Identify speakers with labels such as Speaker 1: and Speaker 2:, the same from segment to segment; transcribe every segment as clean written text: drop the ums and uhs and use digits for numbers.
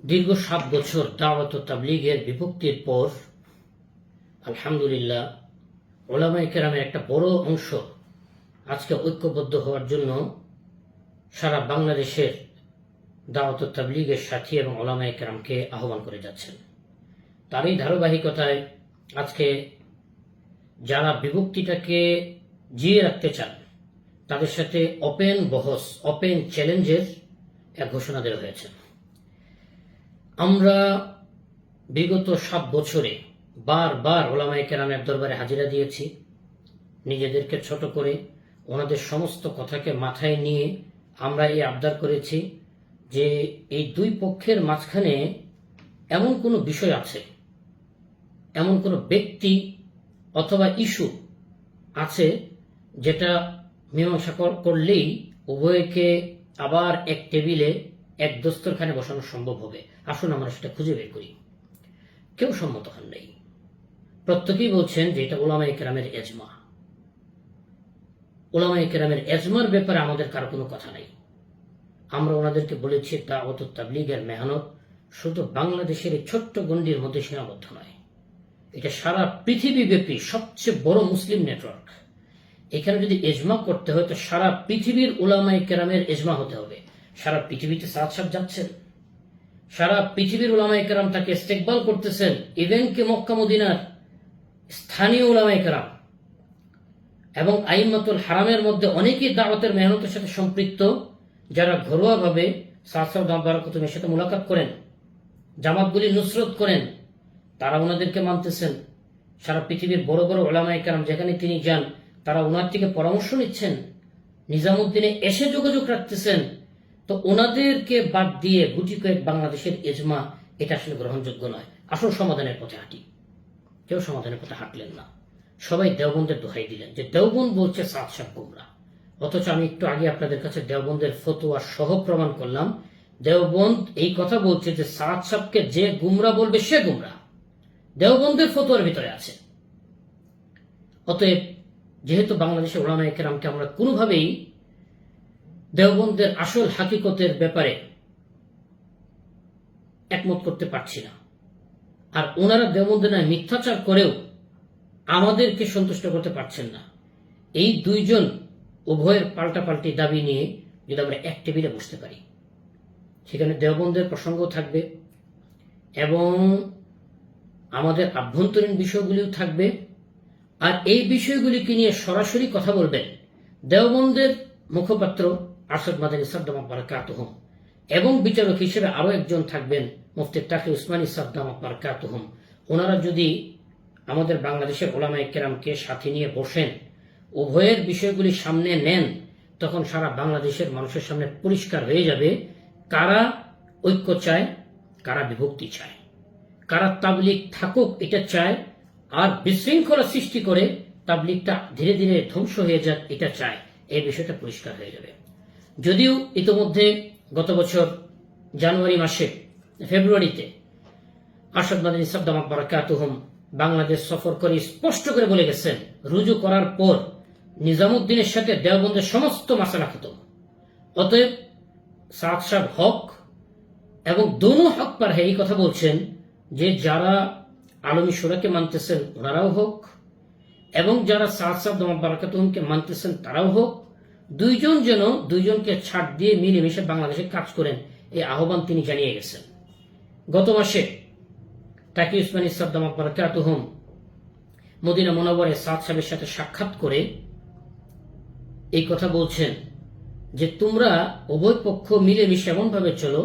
Speaker 1: দীর্ঘ 7 বছর দাওয়াত ও তাবলীগের বিভক্তির পর আলহামদুলিল্লাহ উলামায়ে কেরামের একটা বড় অংশ আজকে ঐক্যবদ্ধ হওয়ার জন্য সারা বাংলাদেশের দাওয়াত ও তাবলীগের সাথী এবং উলামায়ে কেরামকে আহ্বান করে যাচ্ছেন। তারই ধারাবাহিকতায় আজকে যারা বিভক্তিটাকে জিয়ে রাখতে চান তাদের সাথে ওপেন বহস, ওপেন চ্যালেঞ্জের এক ঘোষণা দেওয়া হয়েছে। আমরা বিগত 7 বছরে বারবার উলামায়ে কেরামের দরবারে হাজিরা দিয়েছি, নিজেদেরকে ছোট করে ওনাদের সমস্ত কথাকে মাথায় নিয়ে আমরা এই আবদার করেছি যে এই দুই পক্ষের মাঝখানে এমন কোনো বিষয় আছে, এমন কোনো ব্যক্তি অথবা ইস্যু আছে যেটা মীমাংসা করলেই উভয়কে আবার এক টেবিলে এক দস্তরখানে বসানো সম্ভব হবে। আসুন আমরা সেটা খুঁজে বের করি। কেউ সম্মত হন নাই। প্রত্যেকেই বলছেন যে এটা উলামায়ে কেরামের এজমা। উলামায়ে কেরামের এজমার ব্যাপারে আমাদের কারো কোনো কথা নাই। আমরা ওনাদেরকে বলেছি দাওয়াত ও তাবলীগের মেহনত শুধু বাংলাদেশের এই ছোট্ট গণ্ডির মধ্যে সীমাবদ্ধ নয়, এটা সারা পৃথিবীব্যাপী সবচেয়ে বড় মুসলিম নেটওয়ার্ক। এখানে যদি এজমা করতে হয় তো সারা পৃথিবীর উলামায়ে কেরামের এজমা হতে হবে। সারা পৃথিবীতে সাদ সাহেব যাচ্ছেন, সারা পৃথিবীর উলামায়ে কেরাম তাকে ইস্তেকবাল করতেছেন, ইভেন কি মক্কা মদিনার স্থানীয় উলামায়ে কেরাম এবং আইম্মাতুল হারামের মধ্যে অনেকেই দাওয়াতের মেহনতের সাথে সম্পৃক্ত, যারা ঘরোয়াভাবে সাদ সাহেব বারাকাতুহুর সাথে মুলাকাত করেন, জামাতগুলি নুসরত করেন, তারা ওনাদেরকে মানতেছেন। সারা পৃথিবীর বড় বড় উলামায়ে কেরাম যেখানে তিনি যান তারা ওনার থেকে পরামর্শ নিচ্ছেন, নিজামুদ্দিনে এসে যোগাযোগ রাখতেছেন। তো ওনাদেরকে বাদ দিয়ে গুটি কয়েক বাংলাদেশের এজমা, এটা আসলে গ্রহণযোগ্য নয়। আসল সমাধানের পথে হাঁটি। কেউ সমাধানের পথে হাঁটলেন না, সবাই দেওবন্দের দোহাই দিলেন যে দেওবন্দ বলছে সাদ সাহেব গুমরা। অথচ আমি একটু আগে আপনাদের কাছে দেওবন্দের ফতোয়া সহ প্রমাণ করলাম, দেওবন্দ এই কথা বলছে যে সাদ সাহেবকে যে গুমরা বলবে সে গুমরা। দেওবন্দের ফতোয়ার ভিতরে আছে। অতএব যেহেতু বাংলাদেশের উলামায়ে কেরামকে আমরা কোনোভাবেই দেওবন্দের আসল হাকিকতের ব্যাপারে একমত করতে পারছি না, আর ওনারা দেওবন্দের নয় মিথ্যাচার করেও আমাদেরকে সন্তুষ্ট করতে পারছেন না, এই দুইজন উভয়ের পাল্টাপাল্টি দাবি নিয়ে যদি আমরা এক টেবিলে বসতে পারি, সেখানে দেওবন্দের প্রসঙ্গ থাকবে এবং আমাদের আভ্যন্তরীণ বিষয়গুলিও থাকবে। আর এই বিষয়গুলিকে নিয়ে সরাসরি কথা বলবেন দেওবন্দের মুখপাত্র আরশাদ মাদানী সাদ্দামাত বারাকাতুহুম, এবং বিচারক হিসেবে আরো একজন থাকবেন মুফতি তাকি উসমানী সাদ্দামাত বারাকাতুহুম। ওনারা যদি আমাদের বাংলাদেশের উলামায়ে কেরামকে সাথে নিয়ে বসেন, উভয়ের বিষয়গুলি সামনে নেন, তখন সারা বাংলাদেশের মানুষের সামনে পরিষ্কার হয়ে যাবে কারা ঐক্য চায়, কারা বিভক্তি চায়, কারা তাবলীগ থাকুক এটা চায়, আর বিশৃঙ্খলা সৃষ্টি করে তাবলীগটা ধীরে ধীরে ধ্বংস হয়ে যাক এটা চায়। এই বিষয়টা পরিষ্কার হয়ে যাবে। যদিও ইতোমধ্যে গত বছর ফেব্রুয়ারিতে আরশাদ মাদানী সাদ্দামাত বারাকাতুহুম বাংলাদেশ সফর করে স্পষ্ট করে বলে গেছেন, রুজু করার পর নিজামুদ্দিনের সাথে দেওবন্দের সমস্ত মাসালা খতম। অতএব সাদ সাহেব হক এবং দোনো হক পার হ্যাঁ, এই কথা বলছেন যে যারা আলমী শূরাকে মানতেছেন ওনারাও হোক এবং যারা সাদ সাদ্দামাত বারাকাতুহুমকে মানতেছেন তারাও হোক। দুইজন যেন দুইজনকে ছাড় দিয়ে মিলেমিশে বাংলাদেশে কাজ করেন, এই আহ্বান তিনি জানিয়ে গেছেন। গত মাসে তাকি উসমানী সাদ্দামাত বারাকাতুহুম মদিনা মুনাওয়ারায় সাদ সাহেবের সাথে সাক্ষাৎ করে এই কথা বলছেন যে তোমরা উভয় পক্ষ মিলেমিশে এমন ভাবে চলো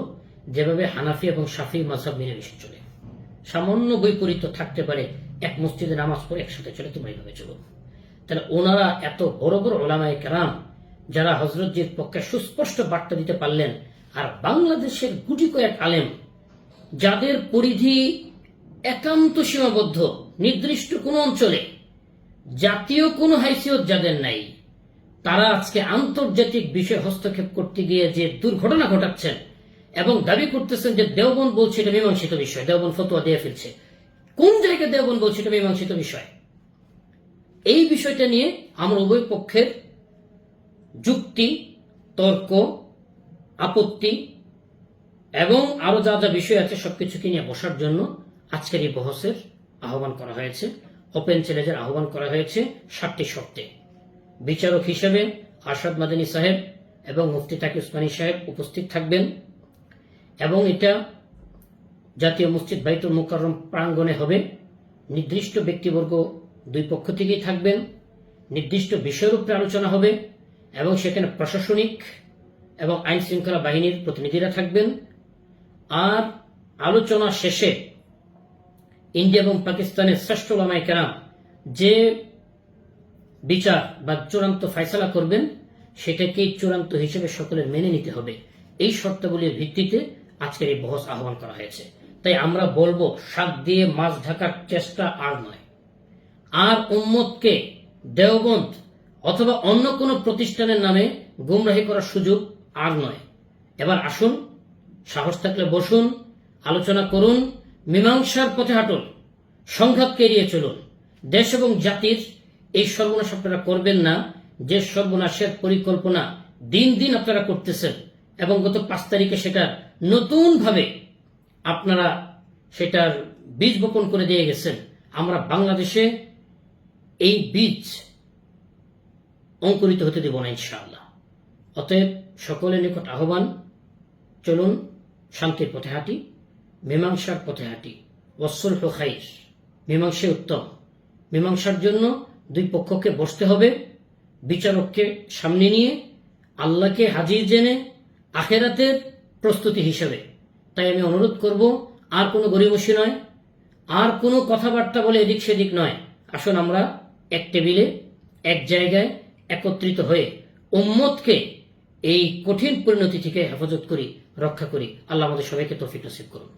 Speaker 1: যেভাবে হানাফি এবং শাফি মাযহাব মিলেমিশে চলে। সামান্য বৈপরীত্য থাকতে পারে, এক মসজিদে নামাজ পড়ে একসাথে চলে, তোমরা এইভাবে চলো। তাহলে ওনারা এত বড় বড় উলামায়ে কেরাম যারা হযরতজির পক্ষে সুস্পষ্ট বার্তা দিতে পারলেন, আর বাংলাদেশের গুটি কয়েক আলেম যাদের পরিধি একান্ত সীমাবদ্ধ, নির্দিষ্ট কোন অঞ্চলে, জাতীয় কোনো হাইসিয়ত যাদের নাই, তারা আজকে আন্তর্জাতিক বিষয়ে হস্তক্ষেপ করতে গিয়ে যে দুর্ঘটনা ঘটাচ্ছেন এবং দাবি করতেছেন যে দেওবন্দ বলছে এটা মীমাংসিত বিষয়, দেওবন্দ ফতোয়া দিয়ে ফেলছে। কোন জায়গায় দেওবন্দ বলছে এটা মীমাংসিত বিষয়? এই বিষয়টা নিয়ে আমরা উভয় পক্ষের যুক্তি, তর্ক, আপত্তি এবং আরো যা যা বিষয় আছে সবকিছুকে নিয়ে বসার জন্য আজকের এই বহসের আহ্বান করা হয়েছে। ওপেন চ্যালেঞ্জের আহ্বান করা হয়েছে 7টি শর্তে। বিচারক হিসেবে আরশাদ মাদানী সাহেব এবং মুফতি তাকি উসমানী সাহেব উপস্থিত থাকবেন এবং এটা জাতীয় মসজিদ বাইতুল মুকাররম প্রাঙ্গণে হবে। নির্দিষ্ট ব্যক্তিবর্গ দুই পক্ষ থেকেই থাকবেন। নির্দিষ্ট বিষয়ের উপরে আলোচনা হবে এবং সেখানে প্রশাসনিক এবং আইন শৃঙ্খলা বাহিনীর প্রতিনিধিরা থাকবেন। আর আলোচনা শেষে ইন্ডিয়া এবং পাকিস্তানের শ্রেষ্ঠ ওলামায়ে কেরাম যে বিচার বা চূড়ান্ত ফয়সালা করবেন সেটাকেই চূড়ান্ত হিসেবে সকলের মেনে নিতে হবে। এই শর্তাবলীর ভিত্তিতে আজকের এই বহস আহ্বান করা হয়েছে। তাই আমরা বলবো, শাক দিয়ে মাছ ঢাকার চেষ্টা আর নয়। আর উম্মতকে দেওবন্দ অথবা অন্য কোনো প্রতিষ্ঠানের নামে গুমরাহি করার সুযোগ আর নয়। এবার আসুন, সাহস থাকলে বসুন, আলোচনা করুন, মীমাংসার পথে হাঁটুন, সংঘাতকে এড়িয়ে চলুন। দেশ এবং জাতির এই সর্বনাশ আপনারা করবেন না, যে সর্বনাশের পরিকল্পনা দিন দিন আপনারা করতেছেন এবং গত 5 তারিখে সেটা নতুনভাবে আপনারা সেটার বীজ বপন করে দিয়ে গেছেন। আমরা বাংলাদেশে এই বীজ অঙ্কুরিত হতে দেব না ইনশাআল্লাহ। অতএব সকলের নিকট আহ্বান, চলুন শান্তির পথে হাঁটি, মীমাংসার পথে হাঁটি। ওয়াসসুলহু খাইর, মীমাংসা উত্তম। মীমাংসার জন্য দুই পক্ষকে বসতে হবে, বিচারককে সামনে নিয়ে, আল্লাহকে হাজির জেনে, আখেরাতের প্রস্তুতি হিসেবে। তাই আমি অনুরোধ করব, আর কোনো গড়িমসি নয়, আর কোনো কথাবার্তা বলে এদিক সেদিক নয়। আসুন আমরা এক টেবিলে, এক জায়গায় একত্রিত হয়ে উম্মতকে এই কঠিন পরিণতি থেকে হেফাজত করি, রক্ষা করি। আল্লাহ আমাদের সবাইকে তৌফিক নসিব করুন।